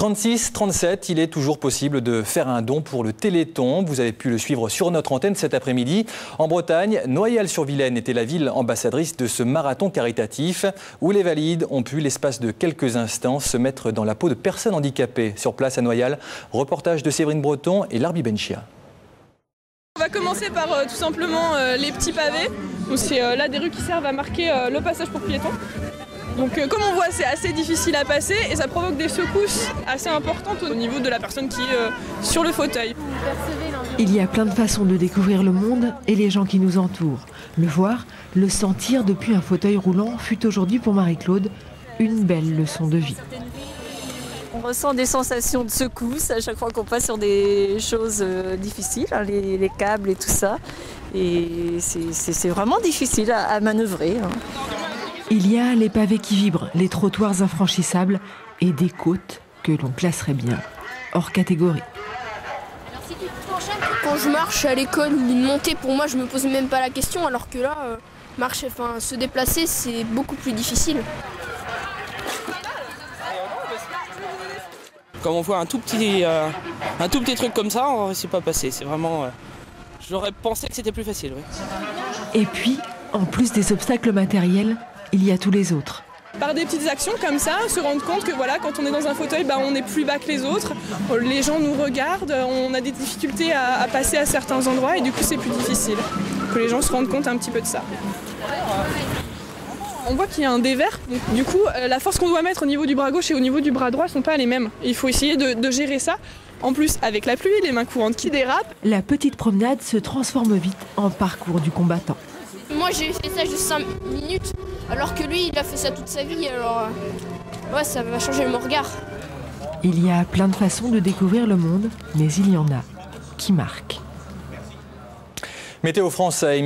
36-37, il est toujours possible de faire un don pour le Téléthon. Vous avez pu le suivre sur notre antenne cet après-midi. En Bretagne, Noyal-sur-Vilaine était la ville ambassadrice de ce marathon caritatif où les valides ont pu, l'espace de quelques instants, se mettre dans la peau de personnes handicapées. Sur place à Noyal, reportage de Séverine Breton et Larbi Benchia. On va commencer par tout simplement les petits pavés. C'est là des rues qui servent à marquer le passage pour piétons. Donc comme on voit, c'est assez difficile à passer et ça provoque des secousses assez importantes au niveau de la personne qui est sur le fauteuil. Il y a plein de façons de découvrir le monde et les gens qui nous entourent. Le voir, le sentir depuis un fauteuil roulant fut aujourd'hui pour Marie-Claude une belle leçon de vie. On ressent des sensations de secousse à chaque fois qu'on passe sur des choses difficiles, hein, les câbles et tout ça. Et c'est vraiment difficile à manœuvrer. Hein. Il y a les pavés qui vibrent, les trottoirs infranchissables et des côtes que l'on classerait bien hors catégorie. Quand je marche à l'école, une montée pour moi je me pose même pas la question, alors que là, se déplacer c'est beaucoup plus difficile. Quand on voit un tout petit truc comme ça, on ne sait pas passer. C'est vraiment. J'aurais pensé que c'était plus facile. Oui. Et puis, en plus des obstacles matériels, il y a tous les autres. Par des petites actions comme ça, se rendre compte que voilà, quand on est dans un fauteuil, on est plus bas que les autres. Les gens nous regardent, on a des difficultés à passer à certains endroits et du coup c'est plus difficile. Que les gens se rendent compte un petit peu de ça. On voit qu'il y a un dévers, donc du coup la force qu'on doit mettre au niveau du bras gauche et au niveau du bras droit ne sont pas les mêmes. Il faut essayer de gérer ça. En plus, avec la pluie, les mains courantes qui dérapent. La petite promenade se transforme vite en parcours du combattant. Moi j'ai fait ça juste 5 minutes, alors que lui il a fait ça toute sa vie, alors ouais, ça va changer mon regard. Il y a plein de façons de découvrir le monde, mais il y en a qui marquent. Météo France a émis